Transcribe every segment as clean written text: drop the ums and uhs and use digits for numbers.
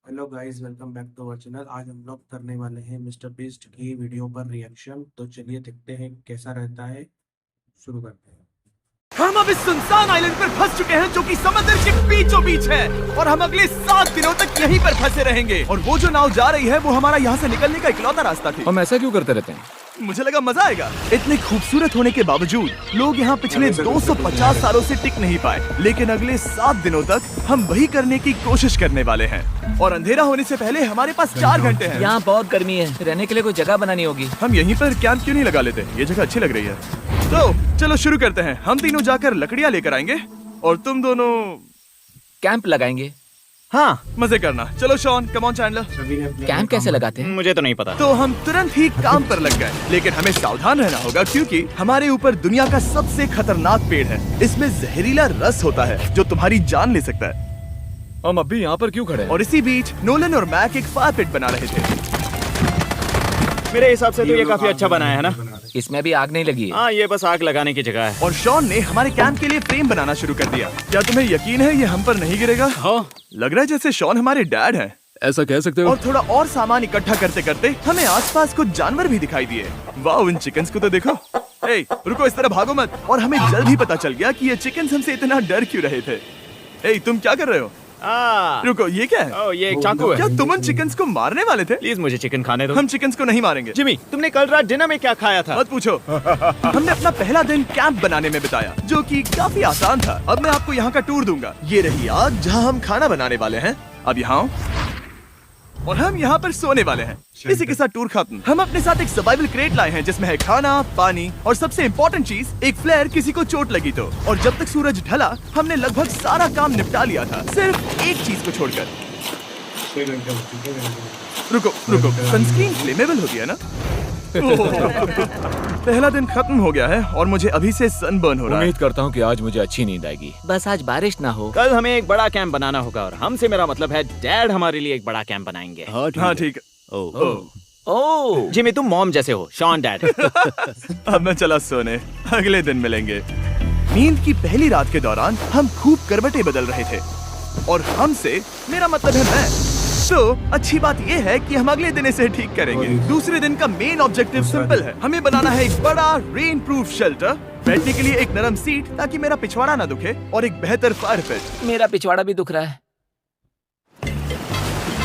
Hello guys, welcome back to our channel. आज हम लोग करने वाले हैं मिस्टर बीस्ट की वीडियो पर रिएक्शन। तो चलिए देखते हैं कैसा रहता है। शुरू करते हैं। हम अब इस सुनसान आइलैंड पर फंस चुके हैं जो कि समंदर के बीचों बीच है और हम अगले 7 दिनों तक यहीं पर फंसे रहेंगे। और वो जो नाव जा रही है वो हमारा यहाँ से निकलने का इकलौता रास्ता थी। हम ऐसा क्यों करते रहते हैं? मुझे लगा मजा आएगा। इतने खूबसूरत होने के बावजूद लोग यहाँ पिछले 250 सालों से टिक नहीं पाए, लेकिन अगले 7 दिनों तक हम वही करने की कोशिश करने वाले हैं। और अंधेरा होने से पहले हमारे पास 4 घंटे हैं। यहाँ बहुत गर्मी है, रहने के लिए कोई जगह बनानी होगी। हम यहीं पर कैंप क्यों नहीं लगा लेते? ये जगह अच्छी लग रही है। तो चलो शुरू करते हैं। हम तीनों जाकर लकड़ियाँ लेकर आएंगे और तुम दोनों कैंप लगाएंगे। हाँ, मजे करना। चलो शॉन, कम ऑन चैंडलर। सभी ने अपने कैंप कैसे लगाते हैं? मुझे तो नहीं पता। तो हम तुरंत ही काम पर लग गए, लेकिन हमें सावधान रहना होगा क्योंकि हमारे ऊपर दुनिया का सबसे खतरनाक पेड़ है। इसमें जहरीला रस होता है जो तुम्हारी जान ले सकता है। हम अभी यहाँ पर क्यों खड़े हैं? और इसी बीच नोलन और मैक एक फायर पिट बना रहे थे। मेरे हिसाब से तो ये काफी अच्छा बनाया है ना। इसमें भी आग नहीं लगी है। हाँ, ये बस आग लगाने की जगह है। और शॉन ने हमारे कैंप के लिए फ्रेम बनाना शुरू कर दिया। क्या तुम्हें यकीन है ये हम पर नहीं गिरेगा? हाँ, लग रहा है जैसे शॉन हमारे डैड हैं। ऐसा कह सकते हो? और थोड़ा और सामान इकट्ठा करते करते हमें आसपास कुछ जानवर भी दिखाई दिए। वाह, उन चिकन्स को तो देखो। ए, रुको, इस तरह भागो मत। और हमें जल्द ही पता चल गया कि ये चिकन्स हमसे इतना डर क्यों रहे थे। ए, तुम क्या कर रहे हो? रुको, ये क्या है? ओ, ये एक चाकू क्या है। तुम उन चिकन्स को मारने वाले थे? प्लीज मुझे चिकन खाने दो। हम चिकन्स को नहीं मारेंगे। जिमी, तुमने कल रात डिनर में क्या खाया था? मत पूछो। हमने अपना पहला दिन कैंप बनाने में बिताया, जो कि काफी आसान था। अब मैं आपको यहाँ का टूर दूंगा। ये रही आग जहाँ हम खाना बनाने वाले हैं। अब यहाँ और हम यहाँ पर सोने वाले हैं। इसी के साथ टूर खत्म। हम अपने साथ एक सर्वाइवल क्रेट लाए हैं जिसमें है खाना, पानी और सबसे इम्पोर्टेंट चीज एक फ्लेयर, किसी को चोट लगी तो। और जब तक सूरज ढला हमने लगभग सारा काम निपटा लिया था, सिर्फ एक चीज को छोड़कर। रुको रुको, सनस्क्रीन फ्लेमेबल होती है ना? पहला दिन खत्म हो गया है और मुझे अभी से सनबर्न हो रहा है। उम्मीद करता हूँ कि आज मुझे अच्छी नींद आएगी। बस आज बारिश ना हो। कल हमें एक बड़ा कैंप बनाना होगा और हमसे मेरा मतलब है डैड हमारे लिए एक बड़ा कैंप बनाएंगे। हाँ ठीक है। ओह, जिमी, तुम मॉम जैसे हो, शॉन डैड। अब मैं चला सोने, अगले दिन मिलेंगे। नींद की पहली रात के दौरान हम खूब करवटें बदल रहे थे। और हमसे मेरा मतलब है मैं। तो अच्छी बात यह है कि हम अगले दिन इसे ठीक करेंगे। दूसरे दिन का मेन ऑब्जेक्टिव सिंपल है। हमें बनाना है एक बड़ा रेन प्रूफ शेल्टर, बैठने के लिए एक नरम सीट ताकि मेरा पिछवाड़ा ना दुखे, और एक बेहतर फायर पिट। मेरा पिछवाड़ा भी दुख रहा है।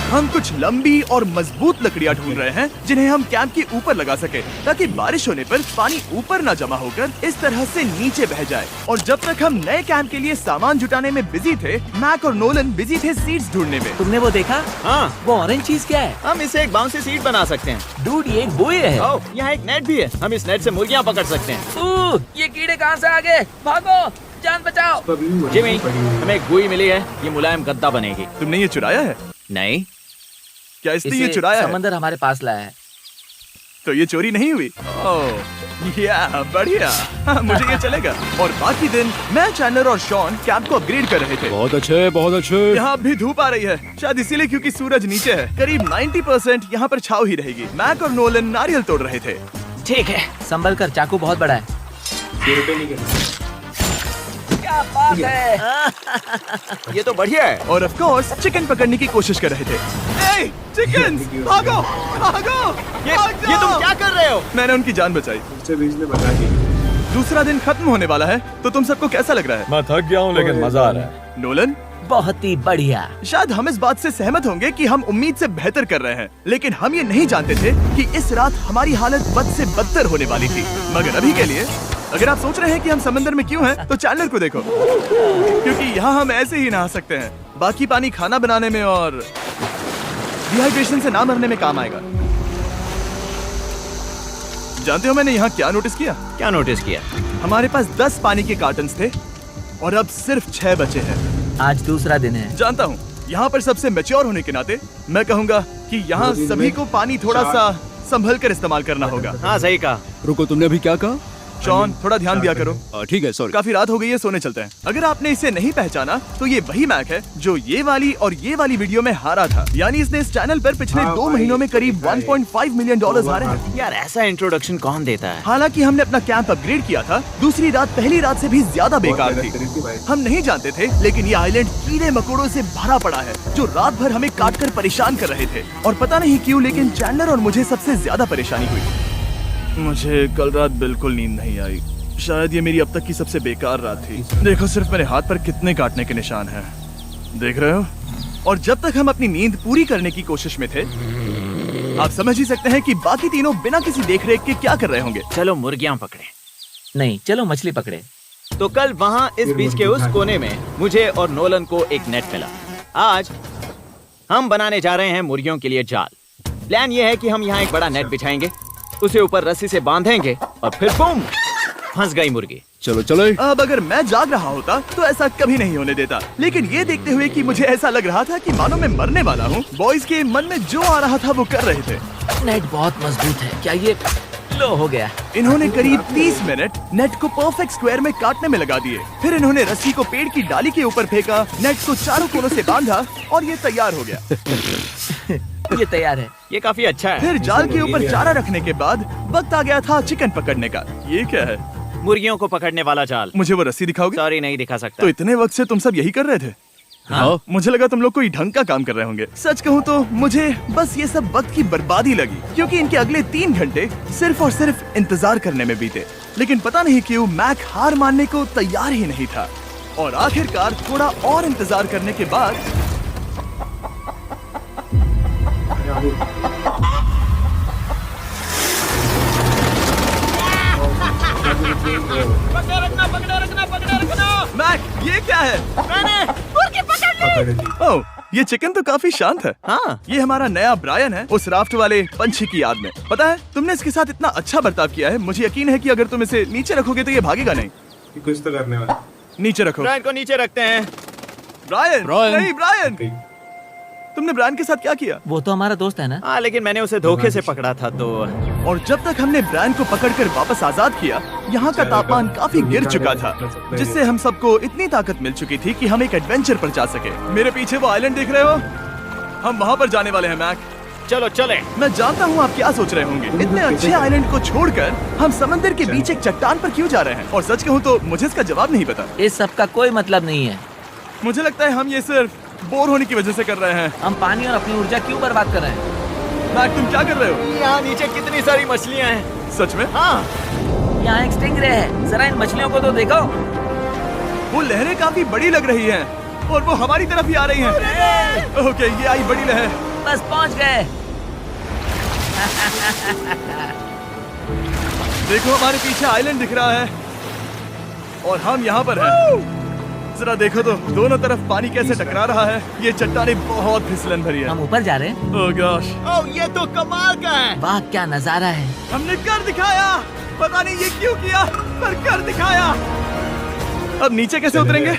हम कुछ लंबी और मजबूत लकड़ियां ढूंढ रहे हैं जिन्हें हम कैंप के ऊपर लगा सके, ताकि बारिश होने पर पानी ऊपर ना जमा होकर इस तरह से नीचे बह जाए। और जब तक हम नए कैंप के लिए सामान जुटाने में बिजी थे, मैक और नोलन बिजी थे सीड्स ढूंढने में। तुमने वो देखा? हाँ, वो ऑरेंज चीज क्या है? हम इसे एक बाउंसी सीट बना सकते हैं। डूड, ये एक बुए है। ओह, यहाँ एक नेट भी है। हम इस नेट से मुर्गियाँ पकड़ सकते हैं। ये कीड़े कहाँ से आ गए? भागो, जान बचाओ। जिमी, हमें एक बुई मिली है। ये मुलायम गद्दा बनेगी। तुमने ये चुराया है? नहीं, क्या इसने ये चुराया है? समंदर हमारे पास लाया है। तो ये चोरी नहीं हुई? ओह, या बढ़िया। हाँ, मुझे ये चलेगा। और बाकी दिन मैं, चैंडलर और शॉन कैंप को अपग्रेड कर रहे थे। बहुत अच्छे, बहुत अच्छे। यहाँ भी धूप आ रही है, शायद इसीलिए क्योंकि सूरज नीचे है। करीब 90% यहाँ पर छाव ही रहेगी। मैक और नोलन नारियल तोड़ रहे थे। ठीक है, संभल कर, चाकू बहुत बड़ा है। क्या बात है? ये तो बढ़िया है। और ऑफ कोर्स चिकन पकड़ने की कोशिश कर रहे थे। ए, चिकन, भागो, भागो, ये तुम क्या कर रहे हो? मैंने उनकी जान बचाई। दूसरा दिन खत्म होने वाला है, तो तुम सबको कैसा लग रहा है? मैं थक गया हूँ, लेकिन मजा आ रहा है। नोलन, बहुत ही बढ़िया। शायद हम इस बात से सहमत होंगे कि हम उम्मीद से बेहतर कर रहे हैं, लेकिन हम ये नहीं जानते थे कि इस रात हमारी हालत बद से बदतर होने वाली थी। मगर अभी के लिए, अगर आप सोच रहे हैं कि हम समंदर में क्यों हैं, तो चैंडलर को देखो, क्योंकि यहाँ हम ऐसे ही नहा सकते हैं। बाकी पानी खाना बनाने में और डिहाइड्रेशन से ना मरने में काम आएगा। जानते हो मैंने यहाँ क्या नोटिस किया? क्या नोटिस किया? हमारे पास 10 पानी के कार्टन्स थे और अब सिर्फ 6 बचे हैं। आज दूसरा दिन है। जानता हूँ, यहाँ पर सबसे मैच्योर होने के नाते मैं कहूँगा कि यहाँ सभी को पानी थोड़ा सा संभल कर इस्तेमाल करना होगा। हाँ, सही कहा। रुको, तुमने अभी क्या कहा? शॉन, थोड़ा ध्यान दिया करो। ठीक है, सॉरी। काफी रात हो गई है, सोने चलते हैं। अगर आपने इसे नहीं पहचाना तो ये वही मैक है जो ये वाली और ये वाली वीडियो में हारा था। यानी इसने इस चैनल पर पिछले हाँ 2 भाई, महीनों में करीब भाई। 1.5 मिलियन डॉलर्स हारे हैं। यार ऐसा इंट्रोडक्शन कौन देता है? हालांकि हमने अपना कैंप अपग्रेड किया था, दूसरी रात पहली रात से भी ज्यादा बेकार थी। हम नहीं जानते थे, लेकिन ये आइलैंड कीड़े मकोड़ों से भरा पड़ा है जो रात भर हमें काट कर परेशान कर रहे थे। और पता नहीं क्यों, लेकिन चैंडलर और मुझे सबसे ज्यादा परेशानी हुई। मुझे कल रात बिल्कुल नींद नहीं आई। शायद ये मेरी अब तक की सबसे बेकार रात थी। देखो सिर्फ मेरे हाथ पर कितने काटने के निशान हैं, देख रहे हो? और जब तक हम अपनी नींद पूरी करने की कोशिश में थे, आप समझ ही सकते हैं कि बाकी तीनों बिना किसी देखरेख के क्या कर रहे होंगे। चलो मुर्गियां पकड़े। नहीं, चलो मछली पकड़े। तो कल वहाँ इस बीच के उस कोने में मुझे और नोलन को एक नेट मिला। आज हम बनाने जा रहे हैं मुर्गियों के लिए जाल। प्लान ये है कि हम यहाँ एक बड़ा नेट बिछाएंगे, उसे ऊपर रस्सी से बांधेंगे और फिर बूम, फंस गई मुर्गी। चलो चलो। अब अगर मैं जाग रहा होता तो ऐसा कभी नहीं होने देता, लेकिन ये देखते हुए कि मुझे ऐसा लग रहा था कि मानो मैं मरने वाला हूँ, बॉयज के मन में जो आ रहा था वो कर रहे थे। नेट बहुत मजबूत है। क्या ये लो हो गया? इन्होंने करीब 30 मिनट नेट को परफेक्ट स्क्वायर में काटने में लगा दिए। फिर इन्होंने रस्सी को पेड़ की डाली के ऊपर फेंका, नेट को चारों कोनों से बांधा और ये तैयार हो गया। ये तैयार है। ये काफी अच्छा है। फिर जाल के ऊपर चारा रखने के बाद वक्त आ गया था चिकन पकड़ने का। ये क्या है? मुर्गियों को पकड़ने वाला जाल। मुझे वो रस्सी दिखाओगे? सॉरी, नहीं दिखा सकता। तो इतने वक्त से तुम सब यही कर रहे थे? हाँ। मुझे लगा तुम लोग कोई ढंग का काम कर रहे होंगे। सच कहूँ तो मुझे बस ये सब वक्त की बर्बादी लगी, क्योंकि इनके अगले 3 घंटे सिर्फ और सिर्फ इंतजार करने में बीते। लेकिन पता नहीं क्यों मैक हार मानने को तैयार ही नहीं था। और आखिरकार थोड़ा और इंतजार करने के बाद मैक, ये क्या है? ओह, ये चिकन तो काफी शांत है। हाँ। ये हमारा नया ब्रायन है, उस राफ्ट वाले पंछी की याद में। पता है, तुमने इसके साथ इतना अच्छा बर्ताव किया है, मुझे यकीन है कि अगर तुम इसे नीचे रखोगे तो ये भागेगा नहीं। कुछ तो करने वाला। नीचे रखो। ब्रायन को नीचे रखते हैं। Brian, Brian. नहीं ब्रायन। तुमने ब्रायन के साथ क्या किया? वो तो हमारा दोस्त है ना। हाँ, लेकिन मैंने उसे धोखे से पकड़ा था तो। और जब तक हमने ब्रायन को पकड़कर वापस आजाद किया, यहाँ का तापमान काफी गिर चुका था, जिससे हम सबको इतनी ताकत मिल चुकी थी कि हम एक एडवेंचर पर जा सके। मेरे पीछे वो आइलैंड देख रहे हो? हम वहाँ पर जाने वाले हैं मैक। चलो चले। मैं जानता हूँ आप क्या सोच रहे होंगे, इतने अच्छे आइलैंड को छोड़कर हम समंदर के बीच एक चट्टान पर क्यों जा रहे हैं? और सच कहूँ तो मुझे इसका जवाब नहीं पता। इस सब का कोई मतलब नहीं है। मुझे लगता है हम ये सिर्फ बोर होने की वजह से कर रहे हैं। हम पानी और अपनी ऊर्जा क्यों बर्बाद कर रहे हैं? मैक, तुम क्या कर रहे हो? यहाँ नीचे कितनी सारी मछलियाँ हैं। सच में? हाँ। यहाँ एक स्टिंगरे है, जरा इन मछलियों को तो देखो। वो लहरें काफी बड़ी लग रही हैं और वो हमारी तरफ ही आ रही हैं। ओके, ये आई बड़ी लहर। बस पहुँच गए। देखो हमारे पीछे आइलैंड दिख रहा है और हम यहाँ पर हैं। जरा देखो तो दोनों तरफ पानी कैसे टकरा रहा है। ये चट्टानें बहुत फिसलन भरी है। हम ऊपर जा रहे हैं। ओह गॉश, ओह, ये तो कमाल का है। वाह, क्या नजारा है। हमने कर दिखाया। पता नहीं ये क्यों किया, पर कर दिखाया। अब नीचे कैसे उतरेंगे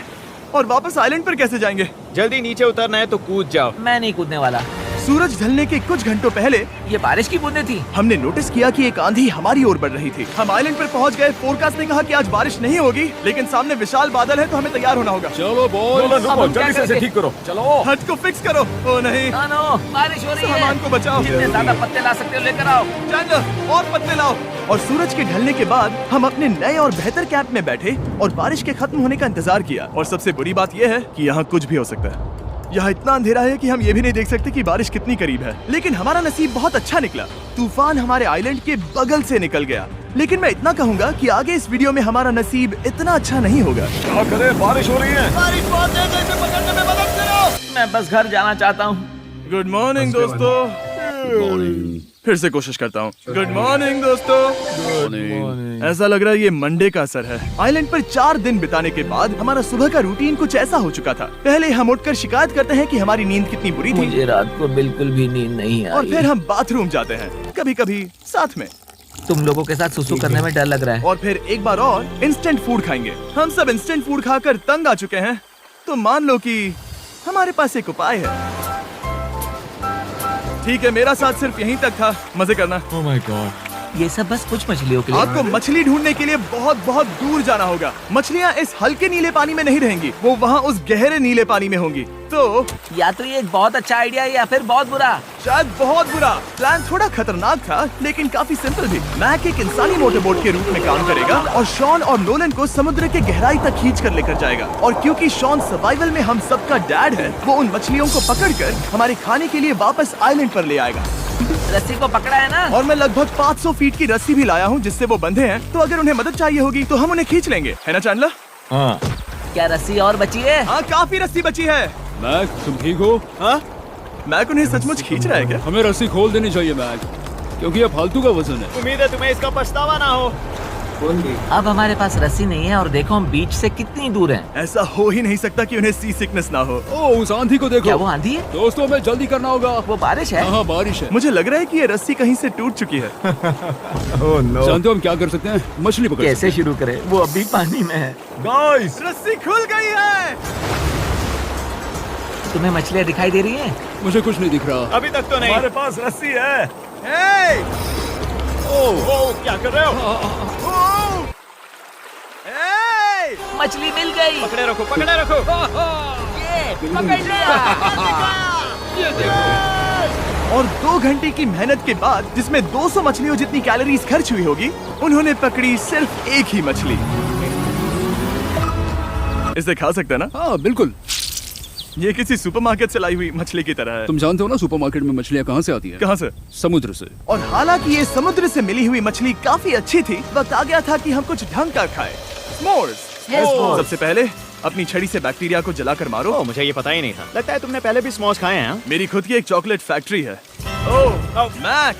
और वापस आइलैंड पर कैसे जाएंगे? जल्दी नीचे उतरना है तो कूद जाओ। मैं नहीं कूदने वाला। सूरज ढलने के कुछ घंटों पहले ये बारिश की बूंदें थी। हमने नोटिस किया कि एक आंधी हमारी ओर बढ़ रही थी। हम आइलैंड पर पहुंच गए। फोरकास्ट ने कहा कि आज बारिश नहीं होगी, लेकिन सामने विशाल बादल है तो हमें तैयार होना होगा। चलो बॉय, अब हम क्या करेंगे? ठीक करो। चलो। हट को फिक्स करो। ओ नहीं, नो, बारिश हो रही है। सामान को बचाओ। जितने ज्यादा पत्ते ला सकते हो लेकर आओ। चैंडलर, और पत्ते लाओ। और सूरज के ढलने के बाद हम अपने नए और बेहतर कैंप में बैठे और बारिश के खत्म होने का इंतजार किया। और सबसे बुरी बात यह है कि यहाँ कुछ भी हो सकता है। यहाँ इतना अंधेरा है कि हम ये भी नहीं देख सकते कि बारिश कितनी करीब है। लेकिन हमारा नसीब बहुत अच्छा निकला। तूफान हमारे आइलैंड के बगल से निकल गया। लेकिन मैं इतना कहूँगा कि आगे इस वीडियो में हमारा नसीब इतना अच्छा नहीं होगा। क्या करें, बारिश हो रही है। बारिश बहुत तेज है, इसे पकड़ने में मदद करो। मैं बस घर जाना चाहता हूँ। गुड मॉर्निंग दोस्तों। फिर से कोशिश करता हूँ। गुड मॉर्निंग दोस्तों। ऐसा लग रहा है ये मंडे का असर है। आइलैंड पर 4 दिन बिताने के बाद हमारा सुबह का रूटीन कुछ ऐसा हो चुका था। पहले हम उठकर शिकायत करते हैं कि हमारी नींद कितनी बुरी थी, मुझे रात को बिल्कुल भी नींद नहीं और आई। फिर हम बाथरूम जाते हैं, कभी कभी साथ में। तुम लोगों के साथ सुसु करने में डर लग रहा है। और फिर एक बार और इंस्टेंट फूड खाएंगे। हम सब इंस्टेंट फूड खाकर तंग आ चुके हैं, तो मान लो कि हमारे पास एक उपाय है। ठीक है, मेरा साथ सिर्फ यहीं तक था। मजे करना। Oh my God. ये सब बस कुछ मछलियों के लिए। आपको मछली ढूंढने के लिए बहुत बहुत दूर जाना होगा। मछलियाँ इस हल्के नीले पानी में नहीं रहेंगी, वो वहाँ उस गहरे नीले पानी में होंगी। तो या तो ये एक बहुत अच्छा आइडिया है या फिर बहुत बुरा। शायद बहुत बुरा। प्लान थोड़ा खतरनाक था लेकिन काफी सिंपल भी। मैक एक इंसानी मोटरबोट के रूप में काम करेगा और शॉन और नोलन को समुद्र के गहराई तक खींच कर लेकर जाएगा। और क्योंकि शॉन सर्वाइवल में हम सबका डैड है, वो उन मछलियों को पकड़कर हमारे खाने के लिए वापस आइलैंड पर ले आएगा। रस्सी को पकड़ा है ना? और मैं लगभग 500 फीट की रस्सी भी लाया हूँ जिससे वो बंधे हैं, तो अगर उन्हें मदद चाहिए होगी तो हम उन्हें खींच लेंगे, है ना चैंडलर? हाँ। क्या रस्सी और बची है? हाँ, काफी रस्सी बची है। मैक, तुम ठीक हो? हाँ? मैक उन्हें सचमुच खींच रहा है क्या? हमें रस्सी खोल देनी चाहिए मैक, क्योंकि ये फालतू का वजन है। उम्मीद है तुम्हें इसका पछतावा ना हो। अब हमारे पास रस्सी नहीं है और देखो हम बीच से कितनी दूर हैं। ऐसा हो ही नहीं सकता कि उन्हें सी सिकनेस ना हो। ओ, उस आंधी को देखो। क्या वो आंधी है? दोस्तों, हमें जल्दी करना होगा। वो बारिश है? हाँ, बारिश है। मुझे लग रहा है कि ये रस्सी कहीं से टूट चुकी है। जानते हो हम क्या कर सकते हैं? मछली पकड़ कैसे शुरू करें? वो अभी पानी में है। गाइस, रस्सी खुल गई है। तुम्हें मछलियाँ दिखाई दे रही हैं? सकते हैं। मुझे कुछ नहीं दिख रहा। अभी तक तो नहीं। हमारे पास रस्सी है। हे! ओह, क्या कर रहे हो? हे! मछली मिल गई। पकड़े रखो, पकड़े रखो। ये पकड़ लिया। और 2 घंटे की मेहनत के बाद, जिसमें 200 मछलियों जितनी कैलोरीज खर्च हुई होगी, उन्होंने पकड़ी सिर्फ एक ही मछली। इसे खा सकते हैं ना? हाँ, बिल्कुल। ये किसी सुपरमार्केट से लाई हुई मछली की तरह है। तुम जानते हो ना सुपरमार्केट में मछलियाँ कहाँ से आती है? कहाँ से? समुद्र से। और हालांकि ये समुद्र से मिली हुई मछली काफी अच्छी थी, वक्त आ गया था कि हम कुछ ढंग का खाएं। s'mores। सबसे पहले अपनी छड़ी से बैक्टीरिया को जलाकर मारो। ओह, मुझे ये पता ही नहीं था। लगता है तुमने पहले भी स्मोस खाए हैं। मेरी खुद की एक चॉकलेट फैक्ट्री है। ओह मैक,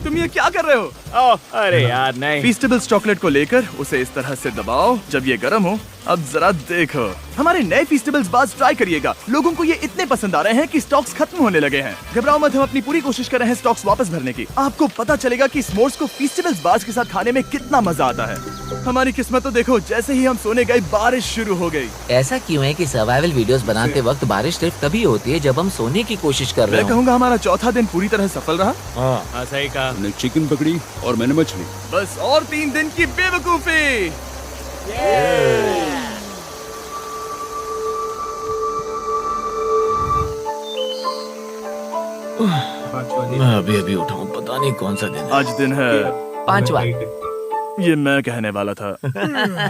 तुम ये क्या कर रहे हो? ओह, अरे यार नहीं। फीस्टेबल्स चॉकलेट को लेकर उसे इस तरह से दबाओ जब ये गर्म हो। अब जरा देखो, हमारे नए फीस्टेबल्स बार्स ट्राई करिएगा। लोगों को ये इतने पसंद आ रहे हैं कि स्टॉक्स खत्म होने लगे हैं। घबराओ मत, हम अपनी पूरी कोशिश कर रहे हैं स्टॉक्स वापस भरने की। आपको पता चलेगा कि s'mores को फीस्टेबल्स बार्स के साथ खाने में कितना मजा आता है। हमारी किस्मत तो देखो, जैसे ही हम सोने गए बारिश शुरू हो गई। ऐसा क्यों है कि सर्वाइवल वीडियोस बनाते वक्त बारिश सिर्फ तभी होती है जब हम सोने की कोशिश कर रहे मैं हो? कहूँगा हमारा चौथा दिन पूरी तरह सफल रहा। हाँ, सही कहा। हमने चिकन पकड़ी और मैंने मछली। बस और 3 दिन की बेवकूफी। मैं अभी उठा हूँ, पता नहीं कौन सा दिन है। आज दिन है 5वां। ये मैं कहने वाला था।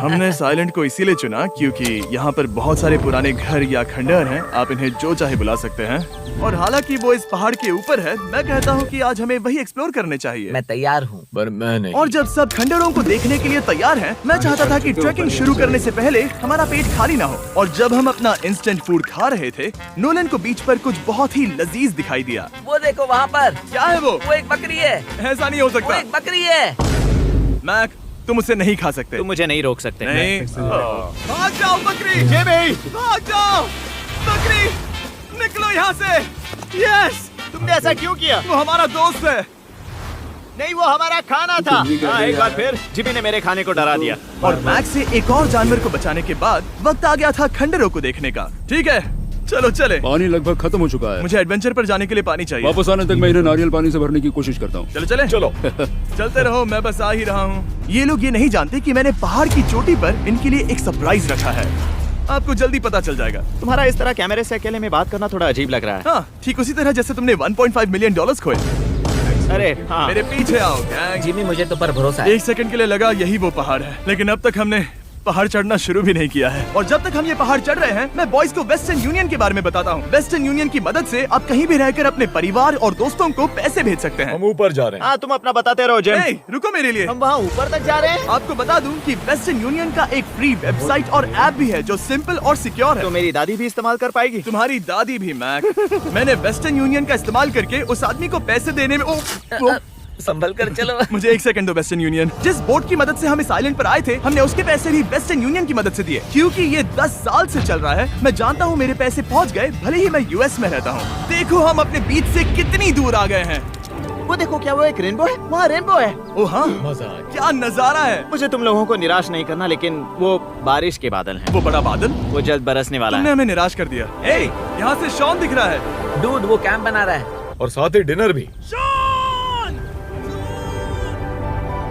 हमने इस आइलैंड को इसीलिए चुना क्योंकि यहाँ पर बहुत सारे पुराने घर या खंडहर हैं। आप इन्हें जो चाहे बुला सकते हैं। और हालांकि वो इस पहाड़ के ऊपर है, मैं कहता हूँ कि आज हमें वही एक्सप्लोर करने चाहिए। मैं तैयार हूँ, पर मैं नहीं। और जब सब खंडहरों को देखने के लिए तैयार हैं, मैं चाहता था कि ट्रैकिंग शुरू करने से पहले हमारा पेट खाली ना हो। और जब हम अपना इंस्टेंट फूड खा रहे थे, नोलन को बीच पर कुछ बहुत ही लजीज दिखाई दिया। वो देखो वहाँ पर। क्या है वो? वो एक बकरी है। ऐसा नहीं हो वो सकता। एक बकरी है। मैक, तुम उसे नहीं खा सकते। तुम मुझे नहीं रोक सकते। नहीं। भाग जाओ बकरी। भाग जाओ बकरी, निकलो यहाँ से। यस, तुमने ऐसा क्यों किया? वो हमारा दोस्त है। नहीं, वो हमारा खाना था। हाँ, एक बार फिर जिमी ने मेरे खाने को डरा दिया। और मैक से एक और जानवर को बचाने के बाद वक्त आ गया था खंडहरों को देखने का। ठीक है, चलो चले। पानी लगभग खत्म हो चुका है। मुझे एडवेंचर पर जाने के लिए पानी चाहिए। वापस आने तक मैं इन्हें नारियल पानी से भरने की कोशिश करता हूँ। चलो चले। चलो चलते रहो, मैं बस आ ही रहा हूँ। ये लोग ये नहीं जानते कि मैंने पहाड़ की चोटी पर इनके लिए एक सरप्राइज रखा है। आपको जल्दी पता चल जाएगा। तुम्हारा इस तरह कैमरे से अकेले में बात करना थोड़ा अजीब लग रहा है। हाँ, ठीक उसी तरह जैसे तुमने $1.5 मिलियन खोए। अरे हाँ। मेरे पीछे आओ गैंग। जिमी, मुझे तो पर भरोसा है। 1 सेकंड के लिए लगा यही वो पहाड़ है, लेकिन अब तक हमने पहाड़ चढ़ना शुरू भी नहीं किया है। और जब तक हम ये पहाड़ चढ़ रहे हैं, मैं बॉयज को वेस्टर्न यूनियन के बारे में बताता हूँ। वेस्टर्न यूनियन की मदद से आप कहीं भी रहकर अपने परिवार और दोस्तों को पैसे भेज सकते हैं। हम ऊपर जा रहे हैं। हाँ, तुम अपना बताते रहो जेम। Hey, रुको मेरे लिए। हम वहाँ ऊपर तक जा रहे हैं। आपको बता दूं कि वेस्टर्न यूनियन का एक फ्री वेबसाइट और ऐप भी है जो सिंपल और सिक्योर है। तो मेरी दादी भी इस्तेमाल कर पाएगी। तुम्हारी दादी भी मैक। मैंने वेस्टर्न यूनियन का इस्तेमाल करके उस आदमी को पैसे देने में संभल कर चलो। मुझे 1 सेकंड दो। वेस्टर्न यूनियन, जिस बोट की मदद से हम इस आइलैंड पर आए थे, हमने उसके पैसे भी वेस्टर्न यूनियन की मदद से दिए। क्योंकि ये 10 साल से चल रहा है, मैं जानता हूँ मेरे पैसे पहुँच गए, भले ही मैं यूएस में रहता हूँ। देखो हम अपने बीच से कितनी दूर आ गए हैं। वो देखो, क्या वो एक रेनबो है? वहाँ रेनबो है। ओ हाँ, क्या नजारा है। मुझे तुम लोगों को निराश नहीं करना, लेकिन वो बारिश के बादल हैं। वो बड़ा बादल, वो जल्द बरसने वाला तुमने है। हमें निराश कर दिया। ए, यहाँ से शॉन दिख रहा है। डूड, वो कैंप बना रहा है। और साथ ही डिनर भी।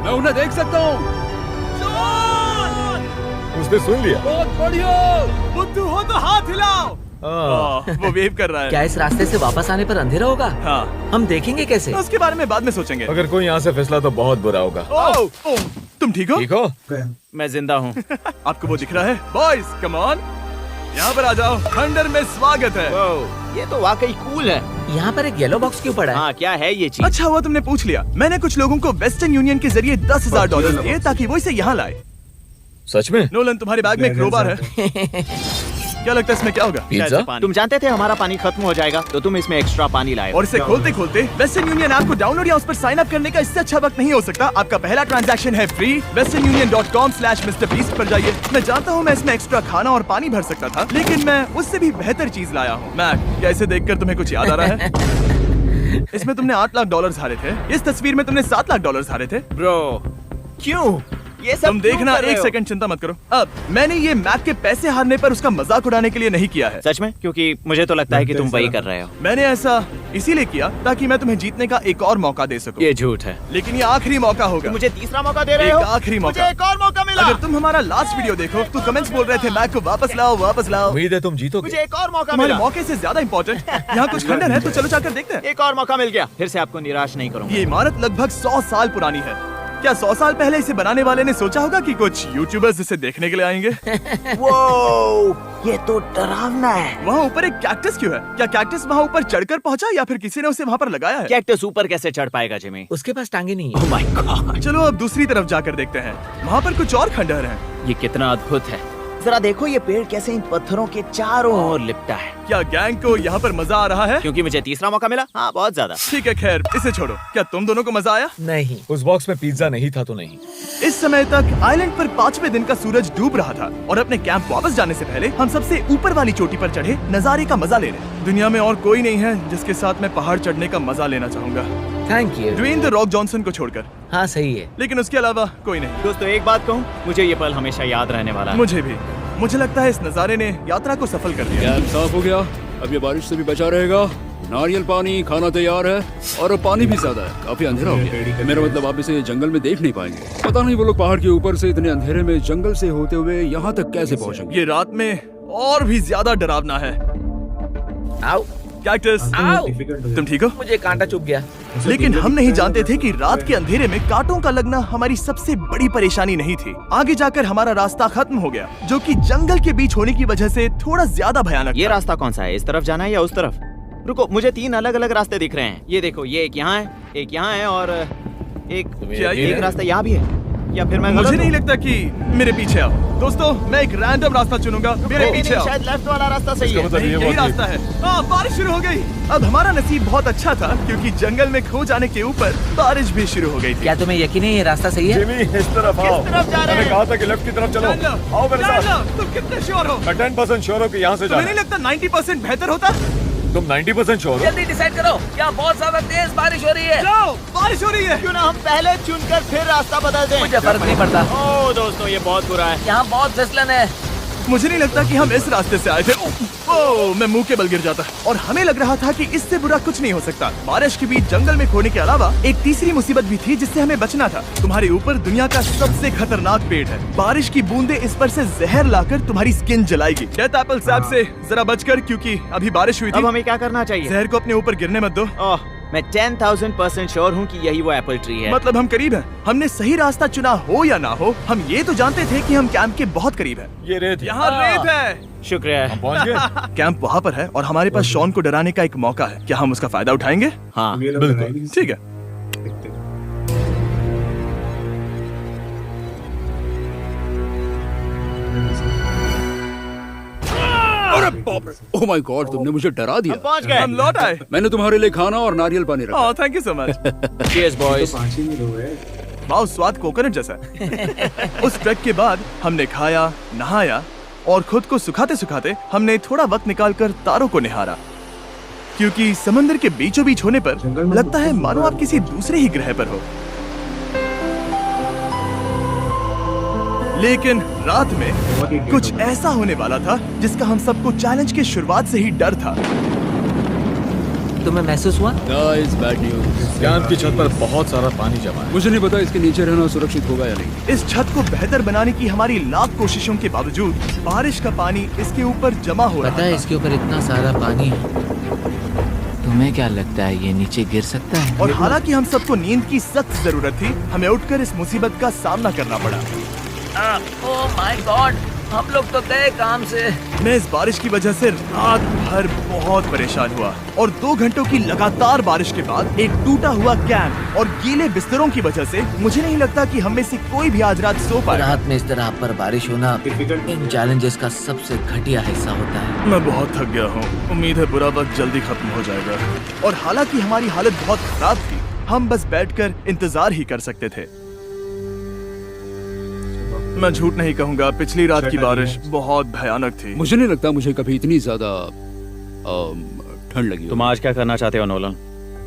मैं उन्हें देख सकता हूँ। उसने सुन लिया। बहुत बढ़िया। बुद्धू हो तो हाथ हिलाओ। वो वेव कर रहा है। क्या इस रास्ते से वापस आने पर अंधेरा होगा? हाँ, हम देखेंगे कैसे? उसके बारे में बाद में सोचेंगे। अगर कोई यहाँ से फिसला तो बहुत बुरा होगा। ओह, तुम ठीक हो? ठीक हो? मैं जिंदा हूँ। आपको वो दिख रहा है? बॉयज कम ऑन, यहाँ पर आ जाओ। थंडर में स्वागत है। ये तो वाकई कूल है। यहाँ पर एक येलो बॉक्स क्यों पड़ा है? हाँ, क्या है ये चीज? अच्छा हुआ तुमने पूछ लिया। मैंने कुछ लोगों को वेस्टर्न यूनियन के जरिए $10,000 दिए ताकि वो इसे यहाँ लाए। सच में? नोलन, तुम्हारे बैग में क्रोबार है। क्या लगता है इसमें क्या होगा? पिज्जा? तुम जानते थे हमारा पानी खत्म हो जाएगा, तो तुम इसमें एक्स्ट्रा पानी लाए। और इसे खोलते खोलते वेस्टर्न यूनियन ऐप को डाउनलोड या उस पर साइन अप करने का इससे अच्छा वक्त नहीं हो सकता। आपका पहला ट्रांजैक्शन है फ्री। westernunion.com/MrBeast पर जाइए। मैं जानता हूँ मैं इसमें एक्स्ट्रा खाना और पानी भर सकता था, लेकिन मैं उससे भी बेहतर चीज लाया हूँ। मैक, क्या इसे देखकर तुम्हें कुछ याद आ रहा है? इसमें तुमने $8 लाख हारे थे। इस तस्वीर में तुमने $7 लाख हारे थे। ब्रो, क्यों? ये सब तुम क्यों देखना, कर रहे एक हो? सेकंड चिंता मत करो। अब मैंने ये मैक के पैसे हारने पर उसका मजाक उड़ाने के लिए नहीं किया है। सच में? क्योंकि मुझे तो लगता है कि तुम वही कर रहे हो। मैंने ऐसा इसीलिए किया ताकि मैं तुम्हें जीतने का एक और मौका दे सकूं। ये झूठ है। लेकिन ये आखिरी मौका होगा। मुझे तीसरा मौका दे रहे एक हो? आखिरी मौका। मुझे एक और मौका मिला। अगर तुम हमारा लास्ट वीडियो देखो तो कमेंट्स बोल रहे थे मैक को वापस लाओ, वापस लाओ। उम्मीद है तुम जीतोगे। मुझे एक और मौका तुम्हारे मिला। मौके से ज्यादा इम्पोर्टेंट यहाँ कुछ खंडर है, तो चलो जाकर देखते हैं। एक और मौका मिल गया। फिर से आपको निराश नहीं करूंगा। ये इमारत लगभग 100 साल पुरानी है। क्या 100 साल पहले इसे बनाने वाले ने सोचा होगा कि कुछ यूट्यूबर्स इसे देखने के लिए आएंगे? वो ये तो डरावना है। वहाँ ऊपर एक कैक्टस क्यों है? क्या कैक्टस वहाँ ऊपर चढ़कर पहुँचा या फिर किसी ने उसे वहाँ पर लगाया है? कैक्टस ऊपर कैसे चढ़ पाएगा जिमी? उसके पास टांगे नहीं है। ओह माय गॉड, चलो अब दूसरी तरफ जाकर देखते हैं। वहाँ पर कुछ और खंडहर हैं। ये कितना अद्भुत है। जरा देखो ये पेड़ कैसे इन पत्थरों के चारों ओर लिपटा है। क्या गैंग को यहाँ पर मजा आ रहा है? क्योंकि मुझे तीसरा मौका मिला। हाँ, बहुत ज्यादा। ठीक है, खैर इसे छोड़ो। क्या तुम दोनों को मजा आया? नहीं। उस बॉक्स में पिज्जा नहीं था तो नहीं। इस समय तक आइलैंड पर 5वें दिन का सूरज डूब रहा था और अपने कैंप वापस जाने से पहले हम सबसे ऊपर वाली चोटी पर चढ़े नजारे का मजा लेने। दुनिया में और कोई नहीं है जिसके साथ मैं पहाड़ चढ़ने का मजा लेना चाहूंगा, thank you. Dwayne the Rock Johnson को छोड़कर। हाँ सही है। लेकिन उसके अलावा कोई नहीं। दोस्तों, एक बात कहूँ, मुझे ये पल हमेशा याद रहने वाला है। मुझे भी। मुझे लगता है इस नजारे ने यात्रा को सफल कर दिया। कैंप साफ हो गया। अब ये बारिश से भी बचा रहेगा। नारियल पानी, खाना तैयार है और अब पानी भी ज्यादा है। काफी अंधेरा हो गया। मेरा मतलब आप इसे जंगल में देख नहीं पाएंगे। पता नहीं वो लोग पहाड़ के ऊपर से इतने अंधेरे में जंगल से होते हुए यहाँ तक कैसे पहुँचेंगे। ये रात में और भी ज्यादा डरावना है। आओ। कैक्टस, आओ। तुम ठीक हो? मुझे कांटा चुभ गया। लेकिन हम नहीं जानते थे कि रात के अंधेरे में कांटों का लगना हमारी सबसे बड़ी परेशानी नहीं थी। आगे जाकर हमारा रास्ता खत्म हो गया, जो कि जंगल के बीच होने की वजह से थोड़ा ज्यादा भयानक ये था। रास्ता कौन सा है? इस तरफ जाना है या उस तरफ? रुको, मुझे 3 अलग अलग रास्ते दिख रहे हैं। ये देखो, ये एक यहाँ है, एक यहाँ है और क्या ये एक है? रास्ता यहाँ भी है। या फिर मैं मुझे गलत नहीं हूँ? लगता कि मेरे पीछे आओ। दोस्तों, मैं एक रैंडम रास्ता चुनूंगा। मेरे नहीं, पीछे नहीं, आओ। शायद लेफ्ट वाला रास्ता सही है। मतलब नहीं, ये यही बहुत रास्ता है। हाँ, बारिश शुरू हो गई। अब हमारा नसीब बहुत अच्छा था क्योंकि जंगल में खो जाने के ऊपर बारिश भी शुरू हो गई थी। क्या तुम्हें यकीन है ये रास्ता सही है? जिमी, इस तरफ आओ। तरफ जा रहे मैंने हैं? कहा था कि लेफ्ट की तरफ चलो। आओ मेरे साथ। तुम कितने श्योर हो? मैं 10% श्योर हूँ कि यहाँ से तुम्हें जाना नहीं लगता 90% बेहतर होता? तुम 90% श्योर हो? जल्दी डिसाइड करो। क्या बहुत ज्यादा तेज बारिश हो रही है? जाओ, बारिश हो रही है। क्यों ना हम पहले चुनकर फिर रास्ता बदल दें? मुझे फर्क नहीं पड़ता। ओह दोस्तों, ये बहुत बुरा है। यहाँ बहुत फिसलन है। मुझे नहीं लगता कि हम इस रास्ते से आए थे। ओह, मैं मुंह के बल गिर जाता। और हमें लग रहा था कि इससे बुरा कुछ नहीं हो सकता। बारिश के बीच जंगल में खोने के अलावा एक तीसरी मुसीबत भी थी जिससे हमें बचना था। तुम्हारे ऊपर दुनिया का सबसे खतरनाक पेड़ है। बारिश की बूंदें इस पर से जहर लाकर तुम्हारी स्किन जलाएगी। डेथ एप्पल सैप से जरा बचकर, क्योंकि अभी बारिश हुई अब थी। हमें क्या करना चाहिए? जहर को अपने ऊपर गिरने मत दो। ओह, मैं 10,000% श्योर हूँ कि यही वो एप्पल ट्री है। मतलब हम करीब हैं। हमने सही रास्ता चुना हो या ना हो, हम ये तो जानते थे कि हम कैंप के बहुत करीब हैं। ये रेत है। यहाँ रेत है। शुक्रिया। हम पहुँच गए। कैंप वहाँ पर है और हमारे पास शॉन को डराने का एक मौका है। क्या हम उसका फायदा उठाएंगे? हाँ, बिल्कुल। ठीक है। अरे बाप रे, ओह माय गॉड, तुमने मुझे डरा दिया। हम पहुँच गए। हम लौट आए। मैंने तुम्हारे लिए खाना और नारियल पानी रखा। Oh, thank you so much. Cheers, boys। वाह, स्वाद कोकोनट जैसा है। उस ट्रैक के बाद हमने खाया, नहाया और खुद को सुखाते सुखाते हमने थोड़ा वक्त निकालकर तारों को निहारा, क्योंकि समंदर के बीचों बीच होने पर लगता है मानो आप किसी दूसरे ही ग्रह पर हो। लेकिन रात में कुछ ऐसा होने वाला था जिसका हम सबको चैलेंज के शुरुआत से ही डर था। तुम्हें महसूस हुआ? Guys, bad news. कैंप की छत पर बहुत सारा पानी जमा है। मुझे नहीं पता इसके नीचे रहना सुरक्षित होगा या नहीं। इस छत को बेहतर बनाने की हमारी लाख कोशिशों के बावजूद बारिश का पानी इसके ऊपर जमा हो रहा पता है था। इसके ऊपर इतना सारा पानी है, तुम्हें क्या लगता है ये नीचे गिर सकता है? और हालांकि हम सबको नींद की सख्त जरूरत थी, हमें उठकर इस मुसीबत का सामना करना पड़ा। ओह माय गॉड, हम लोग तो गए काम से। मैं इस बारिश की वजह से रात भर बहुत परेशान हुआ और 2 घंटों की लगातार बारिश के बाद एक टूटा हुआ कैंप और गीले बिस्तरों की वजह से मुझे नहीं लगता कि हम में से कोई भी आज रात सो पाएगा। रात में इस तरह पर बारिश होना इन चैलेंजेस का सबसे घटिया हिस्सा होता है। मैं बहुत थक गया हूँ, उम्मीद है बुरा वक्त जल्दी खत्म हो जाएगा। और हालांकि हमारी हालत बहुत खराब थी, हम बस बैठकर इंतजार ही कर सकते थे। मैं झूठ नहीं कहूँगा, पिछली रात की बारिश बहुत भयानक थी। मुझे नहीं लगता मुझे कभी इतनी ज्यादा ठंड लगी हो। तुम आज क्या करना चाहते हो नोलन?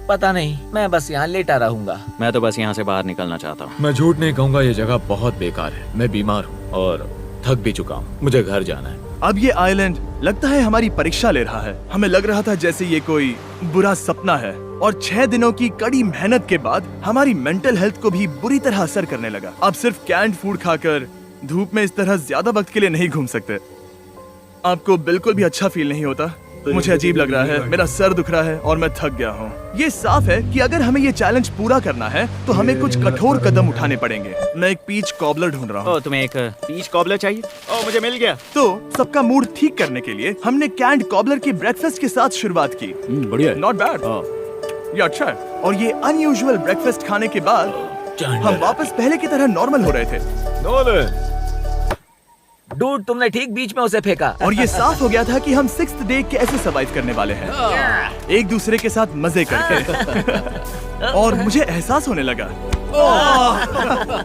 पता नहीं, मैं बस यहाँ लेटा रहूंगा। मैं तो बस यहाँ से बाहर निकलना चाहता हूँ। मैं झूठ नहीं कहूंगा, ये जगह बहुत बेकार है। मैं बीमार हूँ और थक भी चुका हूँ। मुझे घर जाना है। अब ये आइलैंड लगता है हमारी परीक्षा ले रहा है। हमें लग रहा था जैसे ये कोई बुरा सपना है और 6 दिनों की कड़ी मेहनत के बाद हमारी मेंटल हेल्थ को भी बुरी तरह असर करने लगा। अब सिर्फ कैंड फूड खाकर धूप में इस तरह ज्यादा वक्त के लिए नहीं घूम सकते। आपको बिल्कुल भी अच्छा फील नहीं होता? मुझे अजीब लग रहा है, मेरा सर दुख रहा है और मैं थक गया हूँ। ये साफ है कि अगर हमें ये चैलेंज पूरा करना है तो हमें कुछ कठोर कदम उठाने पड़ेंगे। मैं एक पीच कॉबलर ढूंढ रहा हूँ। ओह, तुम्हें एक पीच कॉबलर चाहिए? ओह, मुझे मिल गया। तो सबका मूड ठीक करने के लिए हमने कैंड कॉबलर के ब्रेकफास्ट के साथ शुरुआत की। बढ़िया है। नॉट बैड, ये अच्छा है। और ये अनयूजुअल ब्रेकफास्ट खाने के बाद हम वापस पहले की तरह नॉर्मल हो रहे थे। नोलन, डूड, तुमने ठीक बीच में उसे फेंका। और ये साफ हो गया था कि हम 6th डे कैसे सरवाइव करने वाले हैं, एक दूसरे के साथ मजे करके। और मुझे एहसास होने लगा,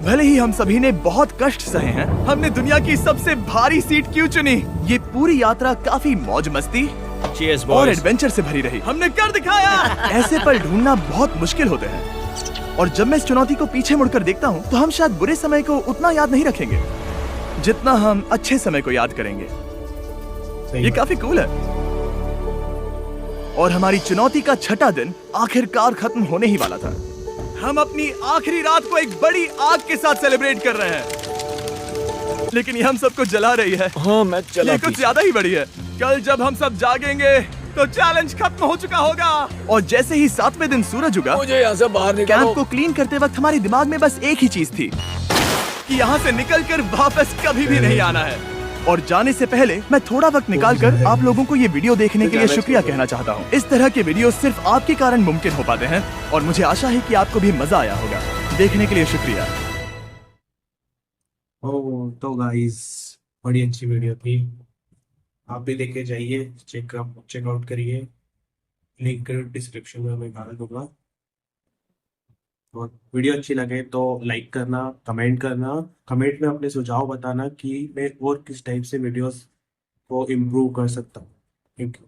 भले ही हम सभी ने बहुत कष्ट सहे हैं, हमने दुनिया की सबसे भारी सीट क्यों चुनी? ये पूरी यात्रा काफी मौज मस्ती Cheers, और boys. एडवेंचर से भरी रही। हमने कर दिखाया। ऐसे पल ढूंढना बहुत मुश्किल होते हैं और जब मैं इस चुनौती को पीछे मुड़कर देखता हूँ तो हम शायद बुरे समय को उतना याद नहीं रखेंगे जितना हम अच्छे समय को याद करेंगे। ये काफी कूल है। और हमारी चुनौती का 6ठा दिन आखिरकार खत्म होने ही वाला था। हम अपनी आखिरी रात को एक बड़ी आग के साथ सेलिब्रेट कर रहे हैं, लेकिन ये हम सबको जला रही है। हाँ मैं चला। ये कुछ ज्यादा ही बड़ी है। कल जब हम सब जागेंगे तो चैलेंज खत्म हो चुका होगा। और जैसे ही 7वें दिन सूरज उगा, मुझे यहाँ से बाहर कैंप निकालो। को क्लीन करते वक्त हमारे दिमाग में बस एक ही चीज थी कि यहाँ से निकलकर वापस कभी भी नहीं आना है। और जाने से पहले मैं थोड़ा वक्त निकालकर आप लोगों को ये वीडियो देखने के लिए शुक्रिया कहना चाहता हूँ। इस तरह के वीडियो सिर्फ आपके कारण मुमकिन हो पाते हैं और मुझे आशा है कि आपको भी मजा आया होगा। देखने के लिए शुक्रिया। ओह तो गाइस, बड़ी अच्छी वीडियो थी। आप भी देखे जाइए, चेकआउट करिए। लिंक डिस्क्रिप्शन में मैं डाल दूंगा। और वीडियो अच्छी लगे तो लाइक करना, कमेंट करना, कमेंट में अपने सुझाव बताना कि मैं और किस टाइप से वीडियोस को इम्प्रूव कर सकता हूँ। Thank you.